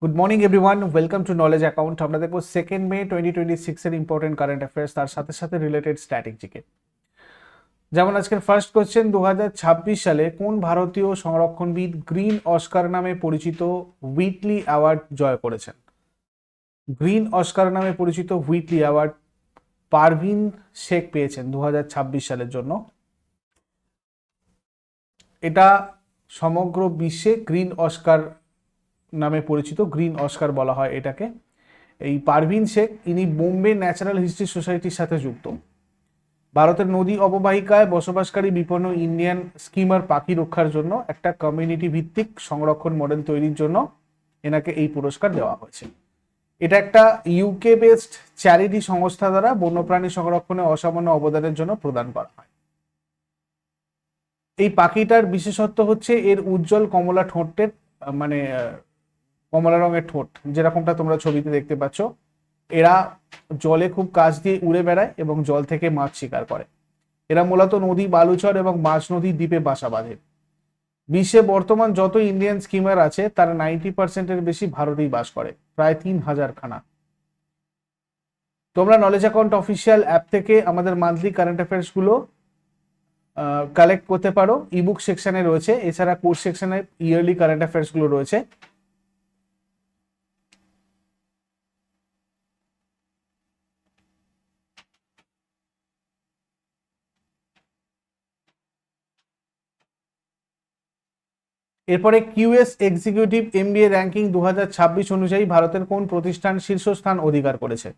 Good morning everyone, welcome to knowledge account. আমরা দেখবো 2 মে 2026 এর ইম্পর্টেন্ট কারেন্ট অ্যাফেয়ার্স, তার সাথে সাথে রিলেটেড স্ট্র্যাটেজিকে। যেমন আজকের ফার্স্ট কোশ্চেন, 2026 সালে কোন ভারতীয় সংরক্ষণবিদ গ্রিন অস্কার নামে পরিচিত হুইটলি অ্যাওয়ার্ড জয় করেছেন? গ্রিন অস্কার নামে পরিচিত হুইটলি অ্যাওয়ার্ড পারভিন শেখ পেয়েছেন 2026 সালের জন্য। এটা সমগ্র বিশ্বে গ্রিন অস্কার নামে পরিচিত, গ্রিন অস্কার বলা হয় এটাকে। এই পারভিন শেখ, ইনি বোম্বে ন্যাচারাল হিস্ট্রি সোসাইটির সাথে যুক্ত। ভারতের নদী অববাহিকায় বসবাসকারী বিপন্ন ইন্ডিয়ান স্কিমার পাখি রক্ষার জন্য একটা কমিউনিটি ভিত্তিক সংরক্ষণ মডেল তৈরির জন্য এনাকে এই পুরস্কার দেওয়া হয়েছে। এটা একটা ইউকে বেসড চ্যারিটি সংস্থা দ্বারা বন্যপ্রাণী সংরক্ষণে অসামান্য অবদানের জন্য প্রদান করা হয়। এই পাখিটার বিশেষত্ব হচ্ছে এর উজ্জ্বল কমলা ঠোঁটের, মানে কমলা রঙের ঠোঁট, যেরকমটা তোমরা ছবিতে দেখতে পাচ্ছ। এরা জলে খুব কাছ দিয়ে উড়ে বেড়ায় এবং জল থেকে মাছ শিকার করে। এরা মূলত নদী, বালুচর এবং মাঝ নদীর দ্বীপে বাসা বাঁধে। বিশ্বে বর্তমান যত ইন্ডিয়ান স্কিমার আছে তার 90% বেশি ভারতেই বাস করে, প্রায় 3000 খানা। তোমরা নলেজ অ্যাকাউন্ট অফিসিয়াল অ্যাপ থেকে আমাদের মান্থলি কারেন্ট অ্যাফেয়ার্স গুলো কালেক্ট করতে পারো। ইবুক সেকশনে রয়েছে, এছাড়া কোর্স সেকশনে ইয়ারলি কারেন্ট অ্যাফেয়ার্স গুলো রয়েছে। এরপরে কিউএস এক্সিকিউটিভ এমবিএ র্যাঙ্কিং 2026 অনুযায়ী ভারতের কোন প্রতিষ্ঠান শীর্ষস্থান অধিকার করেছে?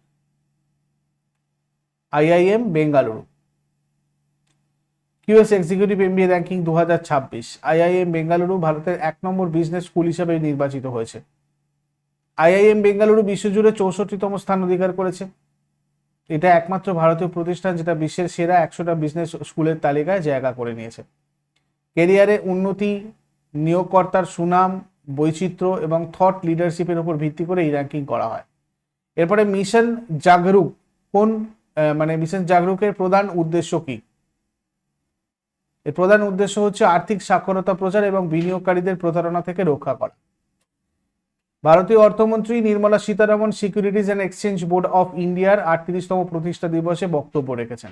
IIM Bengaluru. QS executive MBA ranking 2026, IIM Bengaluru ভারতের 1 নম্বর বিজনেস স্কুল হিসেবে নির্বাচিত হয়েছে। আইআইএম বেঙ্গালুরু বিশ্বজুড়ে 64তম স্থান অধিকার করেছে। এটা একমাত্র ভারতীয় প্রতিষ্ঠান যেটা বিশ্বের সেরা 100টা বিজনেস স্কুলের তালিকায় জায়গা করে নিয়েছে। কেরিয়ারে উন্নতি, নিয়োগকর্তার সুনাম, বৈচিত্র্য এবং থট লিডারশিপের উপর ভিত্তি করে এই র্যাঙ্কিং করা হয়। এরপরে মিশন জাগরুক কোন, মিশন জাগরুকের প্রধান উদ্দেশ্য কি? এর প্রধান উদ্দেশ্য হচ্ছে আর্থিক সাক্ষরতা প্রচার এবং বিনিয়োগকারীদের প্রতারণা থেকে রক্ষা করা। ভারতীয় অর্থমন্ত্রী Nirmala Sitharaman securities and exchange board of ইন্ডিয়ার 38তম প্রতিষ্ঠা দিবসে বক্তব্য রেখেছেন।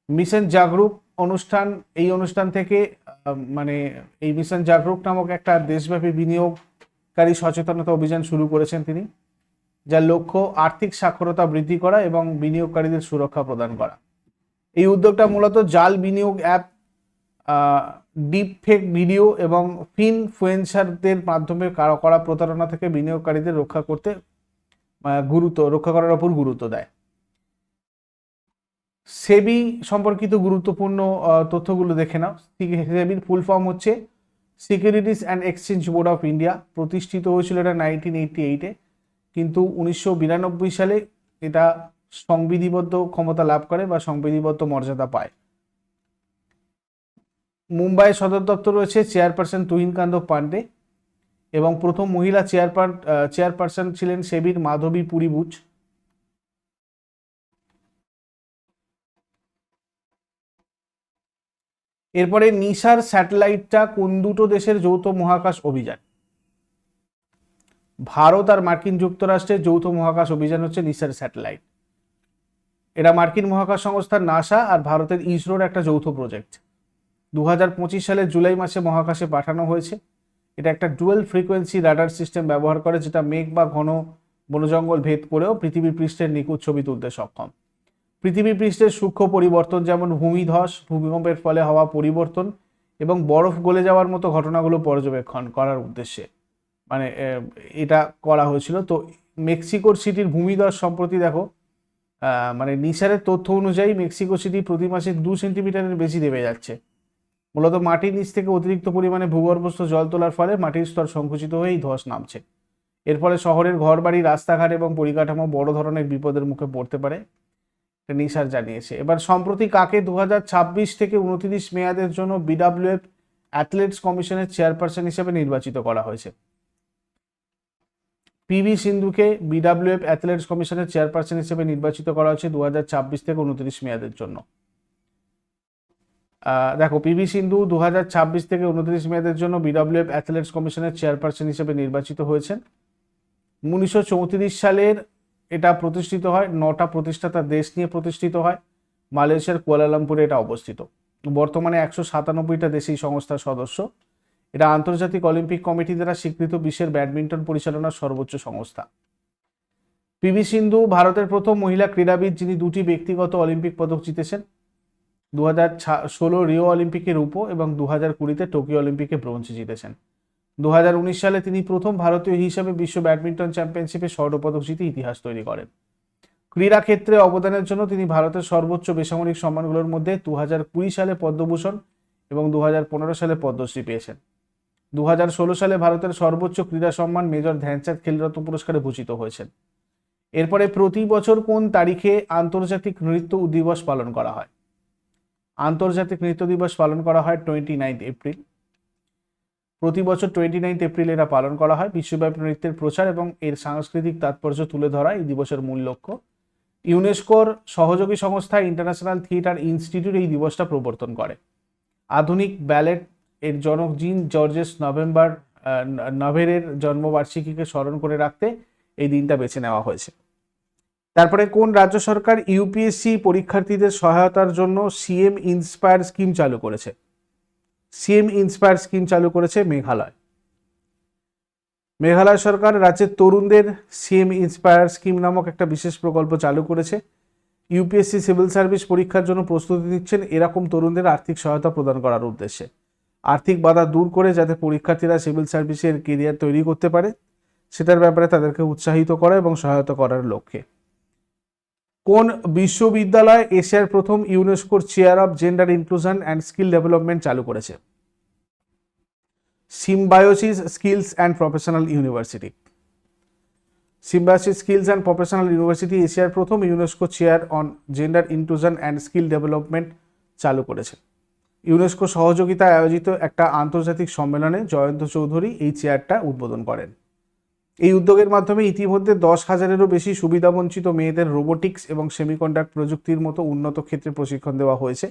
মিশন জাগরুক এই অনুষ্ঠান থেকে এই মিশন জাগরুক নামক একটা দেশব্যাপী বিনিয়োগকারী সচেতনতা অভিযান শুরু করেছেন তিনি, যার লক্ষ্য আর্থিক সাক্ষরতা বৃদ্ধি করা এবং বিনিয়োগকারীদের সুরক্ষা প্রদান করা। এই উদ্যোগটা মূলত জাল বিনিয়োগ অ্যাপ, ডিপ ফেক ভিডিও এবং ফিনফ্লুয়েন্সারদের মাধ্যমে করা প্রতারণা থেকে বিনিয়োগকারীদের রক্ষা করার উপর গুরুত্ব দেয়। সেবি সম্পর্কিত গুরুত্বপূর্ণ তথ্যগুলো দেখে নাও। সেবির ফুল ফর্ম হচ্ছে securities and exchange board of India. প্রতিষ্ঠিত হয়েছিল এটা 1988-এ, কিন্তু 1992 সালে এটা সংবিধিবদ্ধ ক্ষমতা লাভ করে বা সংবিধিবদ্ধ মর্যাদা পায়। মুম্বাই সদর দপ্তর রয়েছে, চেয়ারপারসন তুহিনকান্ত পান্ডে, এবং প্রথম মহিলা চেয়ারপারসন ছিলেন সেবির মাধবী পুরীবুচ। এরপরে নিসার স্যাটেলাইটটা কোন দুটো দেশের যৌথ মহাকাশ অভিযান? ভারত আর মার্কিন যুক্তরাষ্ট্রের যৌথ মহাকাশ অভিযান হচ্ছে নিসার স্যাটেলাইট। এটা মার্কিন মহাকাশ সংস্থা নাসা আর ভারতের ইসরোর একটা যৌথ প্রজেক্ট। 2025 সালের জুলাই মাসে মহাকাশে পাঠানো হয়েছে। এটা একটা ডুয়েল ফ্রিকোয়েন্সি রাডার সিস্টেম ব্যবহার করে, যেটা মেঘ বা ঘন বনজঙ্গল ভেদ করেও পৃথিবীর পৃষ্ঠের নিখুঁত ছবি তুলতে সক্ষম। পৃথিবী পৃষ্ঠের সূক্ষ্ম পরিবর্তন, যেমন ভূমিধস, ভূমিকম্পের ফলে হওয়া পরিবর্তন এবং বরফ গলে যাওয়ার মতো ঘটনাগুলো পর্যবেক্ষণ করার উদ্দেশ্যে এটা করা হয়েছিল। তো মেক্সিকোর সিটির ভূমিধস সম্প্রতি দেখো, নিসারের তথ্য অনুযায়ী মেক্সিকো সিটি প্রতি মাসে 2 সেন্টিমিটারের বেশি নেমে যাচ্ছে। মূলত মাটির নিচ থেকে অতিরিক্ত পরিমাণে ভূগর্ভস্থ জল তোলার ফলে মাটির স্তর সংকুচিত হয়েই ধস নামছে। এর ফলে শহরের ঘরবাড়ি, রাস্তাঘাট এবং পরিকাঠামো বড় ধরনের বিপদের মুখে পড়তে পারে, নিসার জানিয়েছে। এবার সম্প্রতি কাকে 2026 থেকে 29 মেয়াদের জন্য বিডব্লিউএফ অ্যাথলেটস কমিশনের চেয়ারপারসন হিসেবে নির্বাচিত করা হয়েছে? পিভি সিন্ধুকে বিডব্লিউএফ অ্যাথলেটস কমিশনের চেয়ারপারসন হিসেবে নির্বাচিত করা হয়েছে 2026 থেকে 29 মেয়াদের জন্য। দেখো, পিভি সিন্ধু 2026 থেকে 29 মেয়াদের জন্য বিডব্লিউএফ অ্যাথলেটিক্স কমিশনের চেয়ারপারসন হিসেবে নির্বাচিত হয়েছেন। 1934 সালের এটা প্রতিষ্ঠিত হয়। 9টা প্রতিষ্ঠাতা দেশ নিয়ে প্রতিষ্ঠিত হয়। মালয়েশিয়ার কুয়ালালামপুরে এটা অবস্থিত। বর্তমানে 197টা দেশ এই সংস্থার সদস্য। এটা আন্তর্জাতিক অলিম্পিক কমিটি দ্বারা স্বীকৃত বিশ্বের ব্যাডমিন্টন পরিচালনার সর্বোচ্চ সংস্থা। পিভি সিন্ধু ভারতের প্রথম মহিলা ক্রীড়াবিদ যিনি 2টি ব্যক্তিগত অলিম্পিক পদক জিতেছেন। 2016 রিও অলিম্পিকে রূপো এবং 2020-তে টোকিও অলিম্পিকে ব্রোঞ্জ জিতেছেন। 2019 সালে তিনি প্রথম ভারতীয় হিসেবে বিশ্ব ব্যাডমিন্টন চ্যাম্পিয়নশিপে স্বর্ণপদক জিতে ইতিহাস তৈরি করেন। ক্রীড়া ক্ষেত্রে অবদানের জন্য তিনি ভারতের সর্বোচ্চ বেসামরিক সম্মানগুলোর মধ্যে 2020 সালে পদ্মভূষণ এবং 2015 সালে পদ্মশ্রী পেয়েছেন। 2016 সালে ভারতের সর্বোচ্চ ক্রীড়া সম্মান মেজর ধ্যানচাঁদ খেলরত্ন পুরস্কারে ভূষিত হয়েছেন। এরপরে প্রতি বছর কোন তারিখে আন্তর্জাতিক নৃত্য দিবস পালন করা হয়? আন্তর্জাতিক নৃত্য দিবস পালন করা হয় 29 এপ্রিল। প্রতি বছর 29 এপ্রিল এরা পালন করা হয়। বিশ্বব্যাপী নৃত্যের প্রচার এবং এর সাংস্কৃতিক তাৎপর্য তুলে ধরা এই দিবসের মূল লক্ষ্য। ইউনেস্কোর সহযোগী সংস্থা ইন্টারন্যাশনাল থিয়েটার ইনস্টিটিউট এই দিবসটা প্রবর্তন করে। আধুনিক ব্যালেট এর জনক জিন জর্জেস নাভেরের জন্মবার্ষিকীকে স্মরণ করে রাখতে এই দিনটা বেছে নেওয়া হয়েছে। তারপরে কোন রাজ্য সরকার ইউপিএসসি পরীক্ষার্থীদের সহায়তার জন্য সিএম ইন্সপায়ার স্কিম চালু করেছে? সিএম ইন্সপায়ার স্কিম চালু করেছে মেঘালয়। মেঘালয় সরকার রাজ্যের তরুণদের সিএম ইন্সপায়ার স্কিম নামক একটা বিশেষ প্রকল্প চালু করেছে। ইউপিএসসি সিভিল সার্ভিস পরীক্ষার জন্য প্রস্তুতি নিচ্ছেন এরকম তরুণদের আর্থিক সহায়তা প্রদান করার উদ্দেশ্যে। আর্থিক বাধা দূর করে যাতে পরীক্ষার্থীরা সিভিল সার্ভিসের কেরিয়ার তৈরি করতে পারে সেটার ব্যাপারে তাদেরকে উৎসাহিত করা এবং সহায়তা করার লক্ষ্যে। কোন বিশ্ববিদ্যালয় এশিয়ার প্রথম ইউনেস্কোর chair of gender inclusion and skill development চালু করেছে? Symbiosis skills and professional university. Symbiosis skills and professional university এশিয়ার প্রথম UNESCO chair on gender inclusion and skill development চালু করেছে। ইউনেস্কো সহযোগিতায় আয়োজিত একটা আন্তর্জাতিক সম্মেলনে জয়ন্ত চৌধুরী এই চেয়ারটা উদ্বোধন করেন। এই উদ্যোগের মাধ্যমে ইতিমধ্যে 10,000-এরও বেশি সুবিধাবঞ্চিত মেয়েদের রোবোটিক্স এবং সেমিকন্ডাক্টর প্রযুক্তির মতো উন্নত ক্ষেত্রে প্রশিক্ষণ দেওয়া হয়েছে।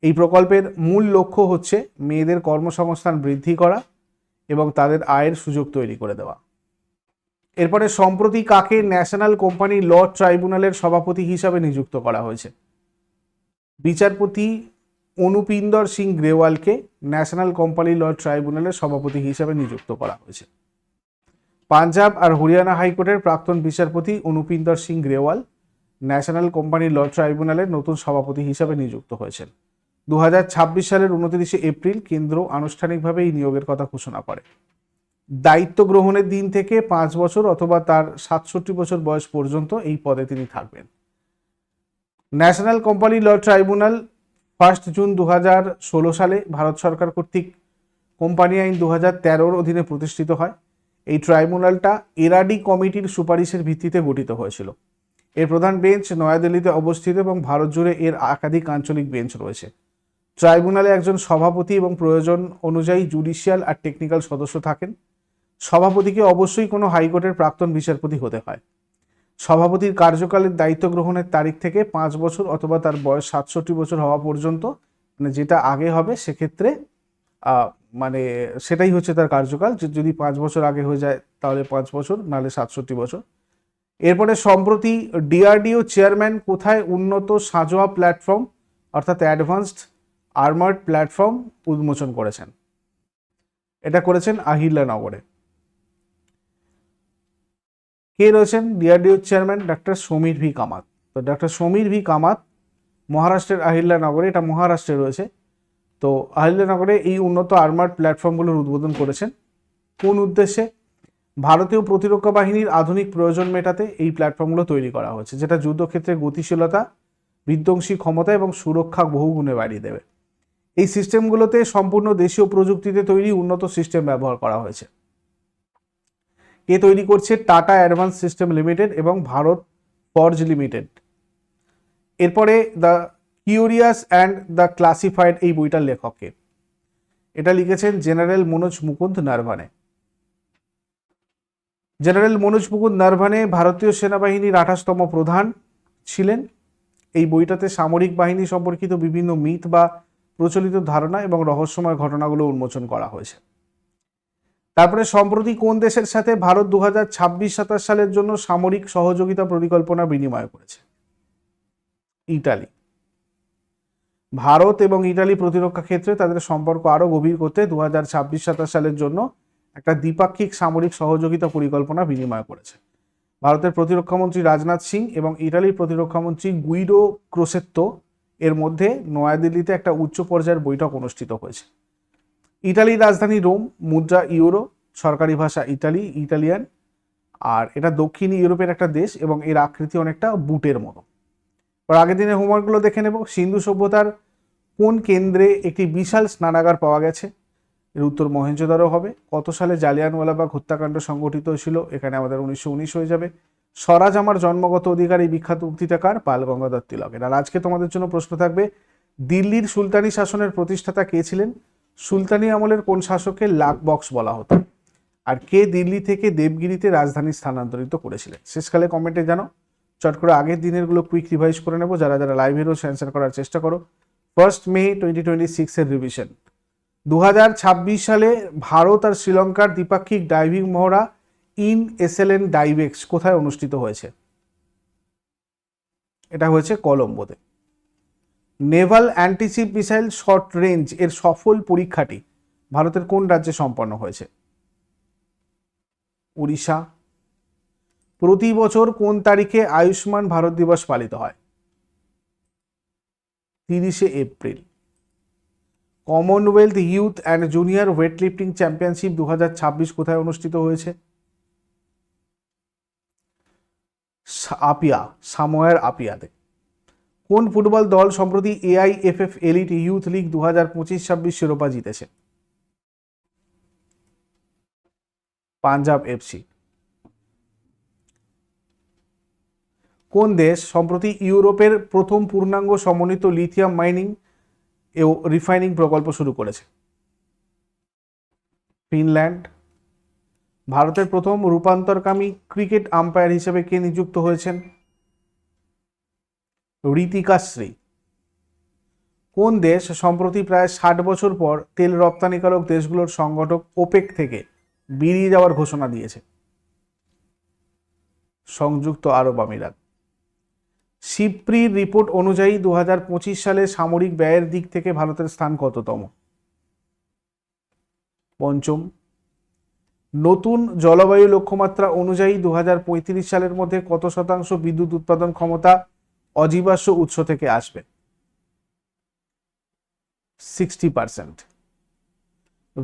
এই প্রকল্পের মূল লক্ষ্য হচ্ছে মেয়েদের কর্মসংস্থান বৃদ্ধি করা এবং তাদের আয়ের সুযোগ তৈরি করে দেওয়া। এরপরে সম্প্রতি কাকে ন্যাশনাল কোম্পানি ল ট্রাইব্যুনালের সভাপতি হিসাবে নিযুক্ত করা হয়েছে? বিচারপতি Anupinder Singh গ্রেওয়ালকে national company law ট্রাইব্যুনালের সভাপতি হিসাবে নিযুক্ত করা হয়েছে। পাঞ্জাব আর হরিয়ানা হাইকোর্টের প্রাক্তন বিচারপতি Anupinder Singh Grewal national company law ট্রাইব্যুনালের নতুন সভাপতি হিসাবে নিযুক্ত হয়েছেন। 2026 সালের 29 এপ্রিল কেন্দ্র আনুষ্ঠানিকভাবে এই নিয়োগের কথা ঘোষণা করে। দায়িত্ব গ্রহণের দিন থেকে 5 বছর অথবা তার 67 বছর বয়স পর্যন্ত এই পদে তিনি থাকবেন। ন্যাশনাল কোম্পানি ল ট্রাইব্যুনাল 1 জুন 2016 সালে ভারত সরকার কর্তৃক কোম্পানি আইন 2013-র অধীনে প্রতিষ্ঠিত হয়। এই ট্রাইব্যুনালটা এরাডি কমিটির সুপারিশের ভিত্তিতে গঠিত হয়েছিল। এর প্রধান বেঞ্চ নয়াদিল্লিতে অবস্থিত এবং ভারত জুড়ে এর একাধিক আঞ্চলিক বেঞ্চ রয়েছে। ট্রাইব্যুনালে একজন সভাপতি এবং প্রয়োজন অনুযায়ী জুডিশিয়াল আর টেকনিক্যাল সদস্য থাকেন। সভাপতিকে অবশ্যই কোনো হাইকোর্টের প্রাক্তন বিচারপতি হতে হয়। সভাপতির কার্যকালের দায়িত্ব গ্রহণের তারিখ থেকে 5 বছর অথবা তার বয়স 67 বছর হওয়া পর্যন্ত, মানে যেটা আগে হবে সেক্ষেত্রে মানে সেটাই হচ্ছে তার কার্যকাল। যদি 5 বছর আগে হয়ে যায় তাহলে 5 বছর, নাহলে 67 বছর। এরপরে সম্প্রতি ডিআরডিও চেয়ারম্যান কোথায় উন্নত সাঁজোয়া প্ল্যাটফর্ম অর্থাৎ অ্যাডভান্সড আর্মার্ড প্ল্যাটফর্ম উন্মোচন করেছেন? এটা করেছেন আহিল্লানগরে। কে রয়েছেন DRDO chairman? Doctor Samir V Kamat. তো ডক্টর সমীর ভি কামাত মহারাষ্ট্রের আহিল্লানগরে, এটা মহারাষ্ট্রে রয়েছে, তো আহিল্লানগরে এই উন্নত আর্মার্ড প্ল্যাটফর্মগুলোর উদ্বোধন করেছেন। কোন উদ্দেশ্যে? ভারতীয় প্রতিরক্ষা বাহিনীর আধুনিক প্রয়োজন মেটাতে এই প্ল্যাটফর্মগুলো তৈরি করা হয়েছে, যেটা যুদ্ধক্ষেত্রে গতিশীলতা, বিধ্বংসী ক্ষমতা এবং সুরক্ষা বহুগুণে বাড়িয়ে দেবে। এই সিস্টেমগুলোতে সম্পূর্ণ দেশীয় প্রযুক্তিতে তৈরি উন্নত সিস্টেম ব্যবহার করা হয়েছে। কে তৈরি করছে? টাটা অ্যাডভান্স সিস্টেম লিমিটেড এবং ভারত ফর্জ লিমিটেড। এরপরে the curious and the classified এই বইটার লেখককে? এটা লিখেছেন জেনারেল মনোজ মুকুন্দ নরভানে। জেনারেল মনোজ মুকুন্দ নরভানে ভারতীয় সেনাবাহিনীর 28তম প্রধান ছিলেন। এই বইটাতে সামরিক বাহিনী সম্পর্কিত বিভিন্ন মিথ বা প্রচলিত ধারণা এবং রহস্যময় ঘটনাগুলো উন্মোচন করা হয়েছে। তারপরে সম্প্রতি কোন দেশের সাথে ভারত 2026-27 সালের জন্য সামরিক সহযোগিতা পরিকল্পনা বিনিময় করেছে? ইতালি। ভারত এবং ইতালি প্রতিরক্ষা ক্ষেত্রে তাদের সম্পর্ক আরো গভীর করতে 2026-27 সালের জন্য একটা দ্বিপাক্ষিক সামরিক সহযোগিতা পরিকল্পনা বিনিময় করেছে। ভারতের প্রতিরক্ষামন্ত্রী রাজনাথ সিং এবং ইতালির প্রতিরক্ষামন্ত্রী গুইডো ক্রোসেত্তো এর মধ্যে নয়াদিল্লিতে একটা উচ্চ পর্যায়ের বৈঠক অনুষ্ঠিত হয়েছে। ইতালির রাজধানী রোম, মুদ্রা ইউরো, সরকারি ভাষা ইটালিয়ান, আর এটা দক্ষিণ ইউরোপের একটা দেশ এবং এর আকৃতি অনেকটা বুটের মতো। আগের দিনের হোমওয়ার্কগুলো দেখে নেব। সিন্ধু সভ্যতার কোন কেন্দ্রে একটি বিশাল স্নানাগার পাওয়া গেছে? এর উত্তর মহেঞ্জোদারো হবে। কত সালে জালিয়ানওয়ালাবাগ হত্যাকাণ্ড সংঘটিত হয়েছিল? এখানে আমাদের 1919 হয়ে যাবে। স্বরাজ আমার জন্মগত অধিকার, এই বিখ্যাত উক্তিটাকার বাল গঙ্গাধর তিলকের। আর আজকে তোমাদের জন্য প্রশ্ন থাকবে, দিল্লির সুলতানি শাসনের প্রতিষ্ঠাতা কে ছিলেন? সুলতানি আমলের কোন শাসককে লাক বক্স বলা হতো? আর কে দিল্লি থেকে দেবগিরিতে রাজধানী স্থানান্তরিত করেছিলেন? শেষকালে কমেন্টে জানো। চট করে আগের দিনেরগুলো কুইক রিভাইজ করে নেবো। যারা যারা লাইভে রয়েছে অ্যান্সার করার চেষ্টা করো। 1 মে 2026 এর রিভিশন। 2026 সালে ভারত আর শ্রীলঙ্কার দ্বিপাক্ষিক ডাইভিং মহড়া ইন এসএলএন ডাইভেক্স কোথায় অনুষ্ঠিত হয়েছে? এটা হয়েছে কলম্বোতে। Naval antiship missile short range এর সফল পরীক্ষাটি ভারতের কোন রাজ্যে সম্পন্ন হয়েছে? উড়িষ্যা। প্রতি বছর কোন তারিখে আয়ুষ্মান ভারত দিবস পালিত হয়? 30শে April. Commonwealth youth and junior weightlifting championship 2026 কোথায় অনুষ্ঠিত হয়েছে? আপিয়া, সামোয়ার আপিয়াতে। কোন ফুটবল দল সম্প্রতি AIFF এলিট ইউথ লিগ 2025-26 শিরোপা জিতেছে? পাঞ্জাব FC। কোন দেশ সম্প্রতি ইউরোপের প্রথম পূর্ণাঙ্গ সমন্বিত লিথিয়াম মাইনিং ও রিফাইনিং প্রকল্প শুরু করেছে? ফিনল্যান্ড। ভারতের প্রথম রূপান্তরকামী ক্রিকেট আম্পায়ার হিসেবে কে নিযুক্ত হয়েছেন? ঋতিকা শ্রী। কোন দেশ সম্প্রতি প্রায় 60 বছর পর তেল রপ্তানিকারক দেশগুলোর সংগঠক ওপেক থেকে বেরিয়ে যাওয়ার ঘোষণা দিয়েছে? সংযুক্ত আরব আমিরাত। সিপ্রির রিপোর্ট অনুযায়ী 2025 সালে সামরিক ব্যয়ের দিক থেকে ভারতের স্থান কততম? পঞ্চম। নতুন জলবায়ু লক্ষ্যমাত্রা অনুযায়ী 2035 সালের মধ্যে কত শতাংশ বিদ্যুৎ উৎপাদন ক্ষমতা অজীবাশ্ম উৎস থেকে আসবে? 60%।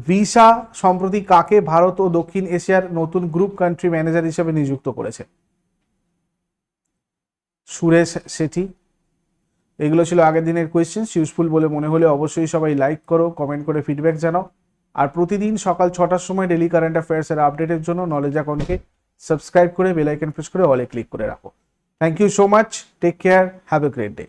ভিসা সম্প্রতি কাকে ভারত ও দক্ষিণ এশিয়ার নতুন গ্রুপ কান্ট্রি ম্যানেজার হিসেবে নিযুক্ত করেছে? সুরেশ শেঠি। এগুলো ছিল আগের দিনের কোয়েশ্চেন। ইউজফুল বলে মনে হলে অবশ্যই সবাই লাইক করো, কমেন্ট করে ফিডব্যাক জানাও। আর প্রতিদিন সকাল 6টার সময় ডেলি কারেন্ট অ্যাফেয়ার্সের আপডেটের জন্য নলেজ অ্যাকাউন্টকে সাবস্ক্রাইব করে বেল আইকন প্রেস করে অলে ক্লিক করে রাখো। Thank you so much. Take care. Have a great day.